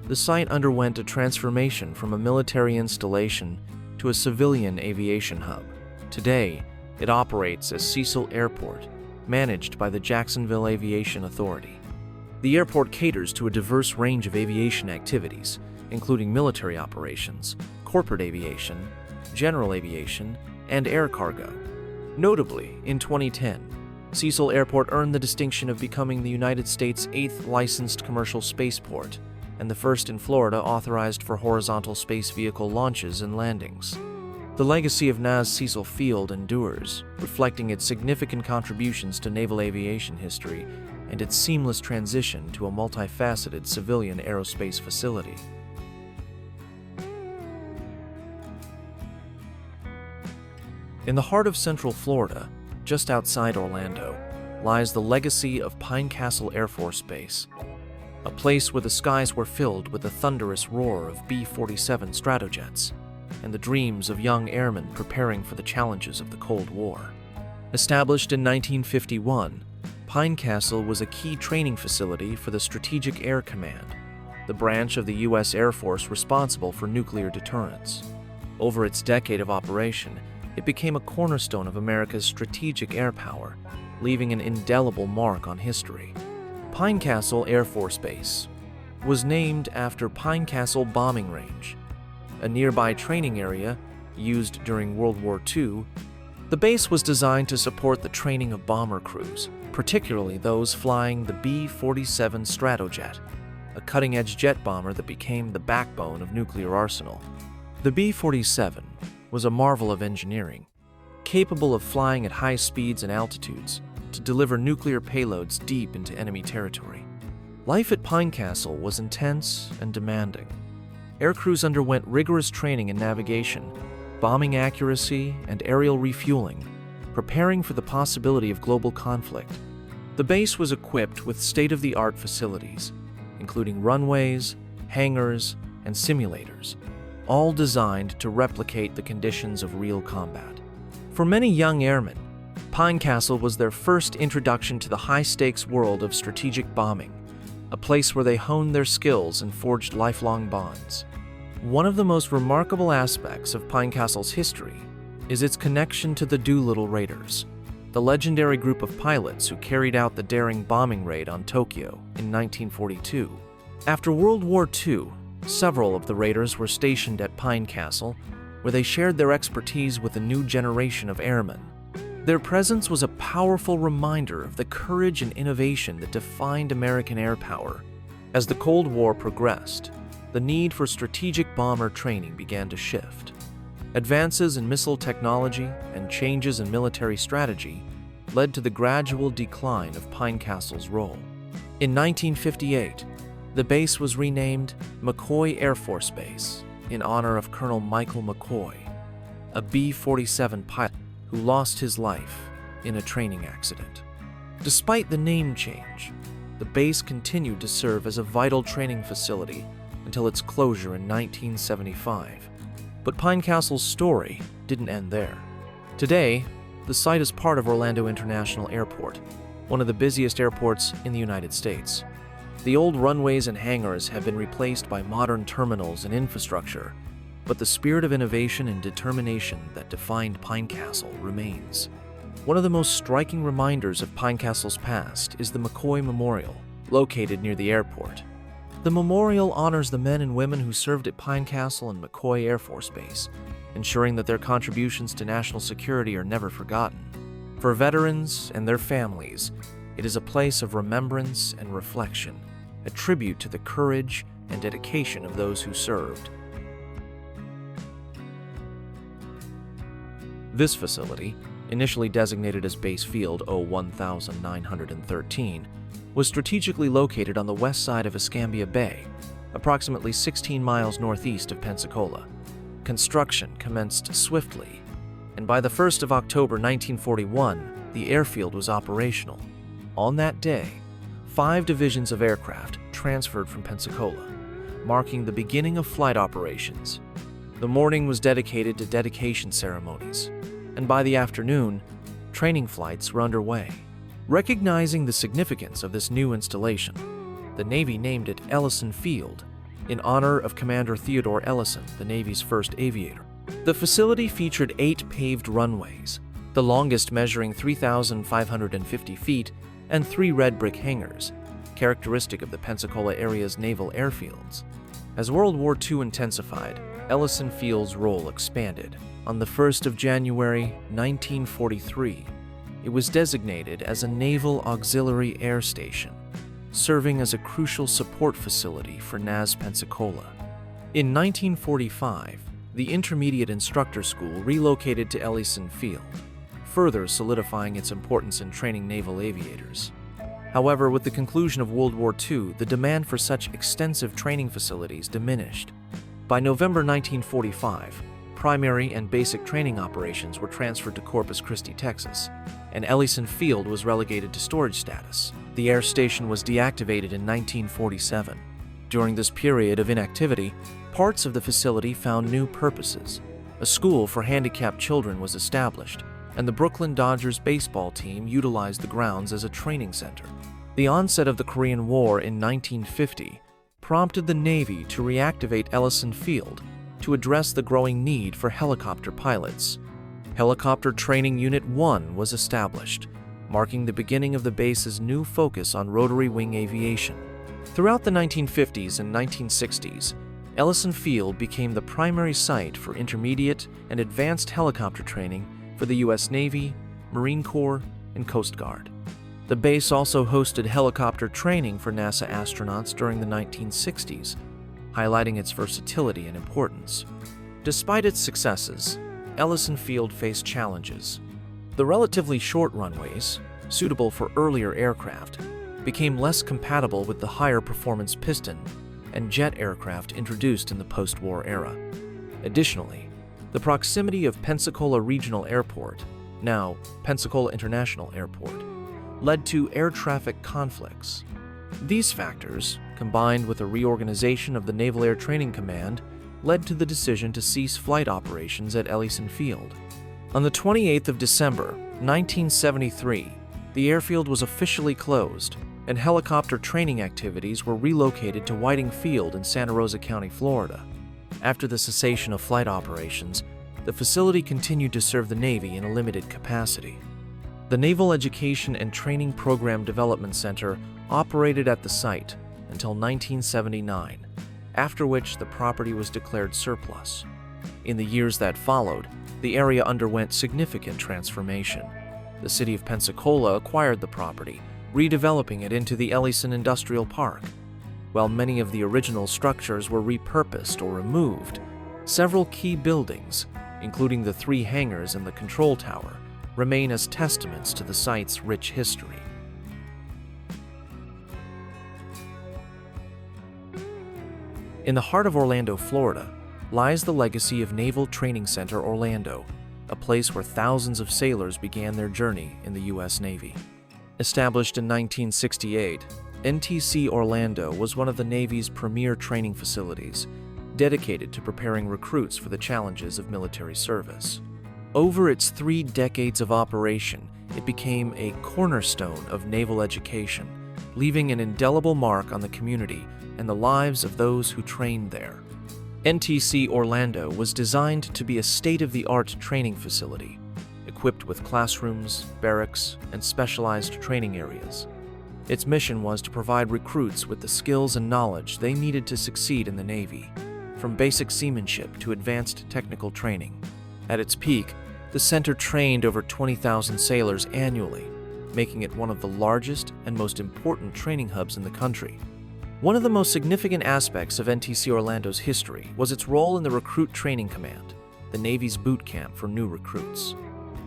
S1: the site underwent a transformation from a military installation to a civilian aviation hub. Today, it operates as Cecil Airport, managed by the Jacksonville Aviation Authority. The airport caters to a diverse range of aviation activities, including military operations, corporate aviation, general aviation, and air cargo. Notably, in 2010, Cecil Airport earned the distinction of becoming the United States' 8th licensed commercial spaceport and the first in Florida authorized for horizontal space vehicle launches and landings. The legacy of Cecil Field endures, reflecting its significant contributions to naval aviation history and its seamless transition to a multifaceted civilian aerospace facility. In the heart of Central Florida, just outside Orlando, lies the legacy of Pinecastle Air Force Base, a place where the skies were filled with the thunderous roar of B-47 Stratojets and the dreams of young airmen preparing for the challenges of the Cold War. Established in 1951, Pinecastle was a key training facility for the Strategic Air Command, the branch of the U.S. Air Force responsible for nuclear deterrence. Over its decade of operation, it became a cornerstone of America's strategic air power, leaving an indelible mark on history. Pinecastle Air Force Base was named after Pinecastle Bombing Range, a nearby training area used during World War II. The base was designed to support the training of bomber crews, particularly those flying the B-47 Stratojet, a cutting-edge jet bomber that became the backbone of nuclear arsenal. The B-47 was a marvel of engineering, capable of flying at high speeds and altitudes to deliver nuclear payloads deep into enemy territory. Life at Pinecastle was intense and demanding. Air crews underwent rigorous training in navigation, bombing accuracy, and aerial refueling, preparing for the possibility of global conflict. The base was equipped with state-of-the-art facilities, including runways, hangars, and simulators, all designed to replicate the conditions of real combat. For many young airmen, Pinecastle was their first introduction to the high-stakes world of strategic bombing, a place where they honed their skills and forged lifelong bonds. One of the most remarkable aspects of Pinecastle's history is its connection to the Doolittle Raiders, the legendary group of pilots who carried out the daring bombing raid on Tokyo in 1942. After World War II, several of the raiders were stationed at Pinecastle, where they shared their expertise with a new generation of airmen. Their presence was a powerful reminder of the courage and innovation that defined American air power. As the Cold War progressed, the need for strategic bomber training began to shift. Advances in missile technology and changes in military strategy led to the gradual decline of Pinecastle's role. In 1958, the base was renamed McCoy Air Force Base in honor of Colonel Michael McCoy, a B-47 pilot who lost his life in a training accident. Despite the name change, the base continued to serve as a vital training facility until its closure in 1975. But Pinecastle's story didn't end there. Today, the site is part of Orlando International Airport, one of the busiest airports in the United States. The old runways and hangars have been replaced by modern terminals and infrastructure, but the spirit of innovation and determination that defined Pinecastle remains. One of the most striking reminders of Pinecastle's past is the McCoy Memorial, located near the airport. The memorial honors the men and women who served at Pinecastle and McCoy Air Force Base, ensuring that their contributions to national security are never forgotten. For veterans and their families, it is a place of remembrance and reflection, a tribute to the courage and dedication of those who served. This facility, initially designated as Base Field O-1913, was strategically located on the west side of Escambia Bay, approximately 16 miles northeast of Pensacola. Construction commenced swiftly, and by the 1st of October 1941, the airfield was operational. On that day, 5 divisions of aircraft transferred from Pensacola, marking the beginning of flight operations. The morning was dedicated to dedication ceremonies, and by the afternoon, training flights were underway. Recognizing the significance of this new installation, the Navy named it Ellyson Field in honor of Commander Theodore Ellyson, the Navy's first aviator. The facility featured 8 paved runways, the longest measuring 3,550 feet, and 3 red brick hangars, characteristic of the Pensacola area's naval airfields. As World War II intensified, Ellyson Field's role expanded. On the 1st of January 1943, it was designated as a Naval Auxiliary Air Station, serving as a crucial support facility for NAS Pensacola. In 1945, the Intermediate Instructor School relocated to Ellyson Field, further solidifying its importance in training naval aviators. However, with the conclusion of World War II, the demand for such extensive training facilities diminished. By November 1945, primary and basic training operations were transferred to Corpus Christi, Texas, and Ellyson Field was relegated to storage status. The air station was deactivated in 1947. During this period of inactivity, parts of the facility found new purposes. A school for handicapped children was established, and the Brooklyn Dodgers baseball team utilized the grounds as a training center. The onset of the Korean War in 1950 prompted the Navy to reactivate Ellyson Field to address the growing need for helicopter pilots. Helicopter Training Unit 1 was established, marking the beginning of the base's new focus on rotary wing aviation. Throughout the 1950s and 1960s, Ellyson Field became the primary site for intermediate and advanced helicopter training for the U.S. Navy, Marine Corps, and Coast Guard. The base also hosted helicopter training for NASA astronauts during the 1960s, highlighting its versatility and importance. Despite its successes, Ellyson Field faced challenges. The relatively short runways, suitable for earlier aircraft, became less compatible with the higher performance piston and jet aircraft introduced in the post-war era. Additionally, the proximity of Pensacola Regional Airport, now Pensacola International Airport, led to air traffic conflicts. These factors, combined with a reorganization of the Naval Air Training Command, led to the decision to cease flight operations at Ellyson Field. On the 28th of December, 1973, the airfield was officially closed, and helicopter training activities were relocated to Whiting Field in Santa Rosa County, Florida. After the cessation of flight operations, the facility continued to serve the Navy in a limited capacity. The Naval Education and Training Program Development Center operated at the site until 1979, after which the property was declared surplus. In the years that followed, the area underwent significant transformation. The city of Pensacola acquired the property, redeveloping it into the Ellyson Industrial Park. While many of the original structures were repurposed or removed, several key buildings, including the 3 hangars and the control tower, remain as testaments to the site's rich history. In the heart of Orlando, Florida, lies the legacy of Naval Training Center Orlando, a place where thousands of sailors began their journey in the U.S. Navy. Established in 1968, NTC Orlando was one of the Navy's premier training facilities, dedicated to preparing recruits for the challenges of military service. Over its 3 decades of operation, it became a cornerstone of naval education, leaving an indelible mark on the community and the lives of those who trained there. NTC Orlando was designed to be a state-of-the-art training facility, equipped with classrooms, barracks, and specialized training areas. Its mission was to provide recruits with the skills and knowledge they needed to succeed in the Navy, from basic seamanship to advanced technical training. At its peak, the center trained over 20,000 sailors annually, making it one of the largest and most important training hubs in the country. One of the most significant aspects of NTC Orlando's history was its role in the Recruit Training Command, the Navy's boot camp for new recruits.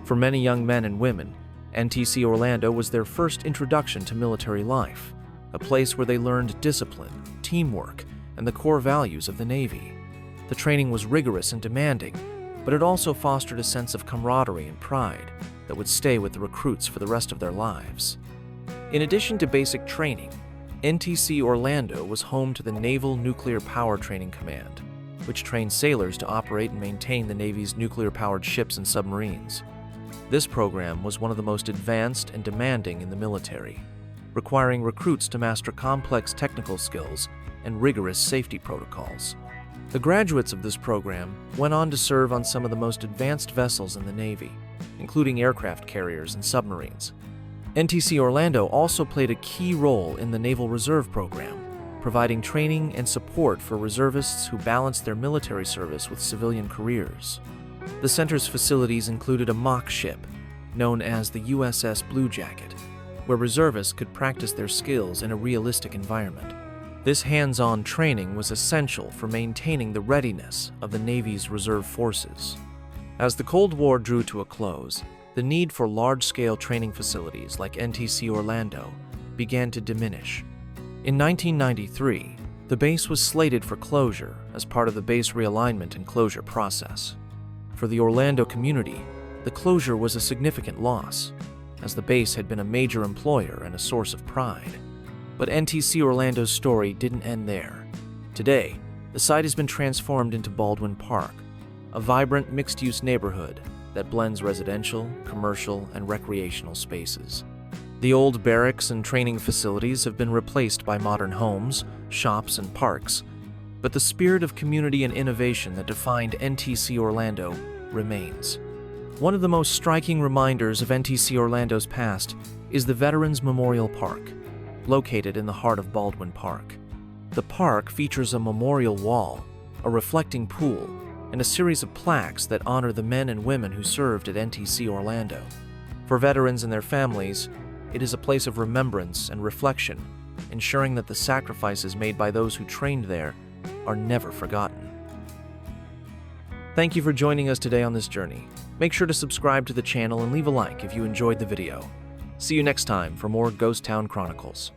S1: For many young men and women, NTC Orlando was their first introduction to military life, a place where they learned discipline, teamwork, and the core values of the Navy. The training was rigorous and demanding, but it also fostered a sense of camaraderie and pride that would stay with the recruits for the rest of their lives. In addition to basic training, NTC Orlando was home to the Naval Nuclear Power Training Command, which trained sailors to operate and maintain the Navy's nuclear-powered ships and submarines. This program was one of the most advanced and demanding in the military, requiring recruits to master complex technical skills and rigorous safety protocols. The graduates of this program went on to serve on some of the most advanced vessels in the Navy, including aircraft carriers and submarines. NTC Orlando also played a key role in the Naval Reserve Program, providing training and support for reservists who balanced their military service with civilian careers. The center's facilities included a mock ship, known as the USS Blue Jacket, where reservists could practice their skills in a realistic environment. This hands-on training was essential for maintaining the readiness of the Navy's reserve forces. As the Cold War drew to a close, the need for large-scale training facilities like NTC Orlando began to diminish. In 1993, the base was slated for closure as part of the base realignment and closure process. For the Orlando community, the closure was a significant loss, as the base had been a major employer and a source of pride. But NTC Orlando's story didn't end there. Today, the site has been transformed into Baldwin Park, a vibrant mixed-use neighborhood that blends residential, commercial, and recreational spaces. The old barracks and training facilities have been replaced by modern homes, shops, and parks, but the spirit of community and innovation that defined NTC Orlando remains. One of the most striking reminders of NTC Orlando's past is the Veterans Memorial Park, located in the heart of Baldwin Park. The park features a memorial wall, a reflecting pool, and a series of plaques that honor the men and women who served at NTC Orlando. For veterans and their families, it is a place of remembrance and reflection, ensuring that the sacrifices made by those who trained there are never forgotten. Thank you for joining us today on this journey. Make sure to subscribe to the channel and leave a like if you enjoyed the video. See you next time for more Ghost Town Chronicles.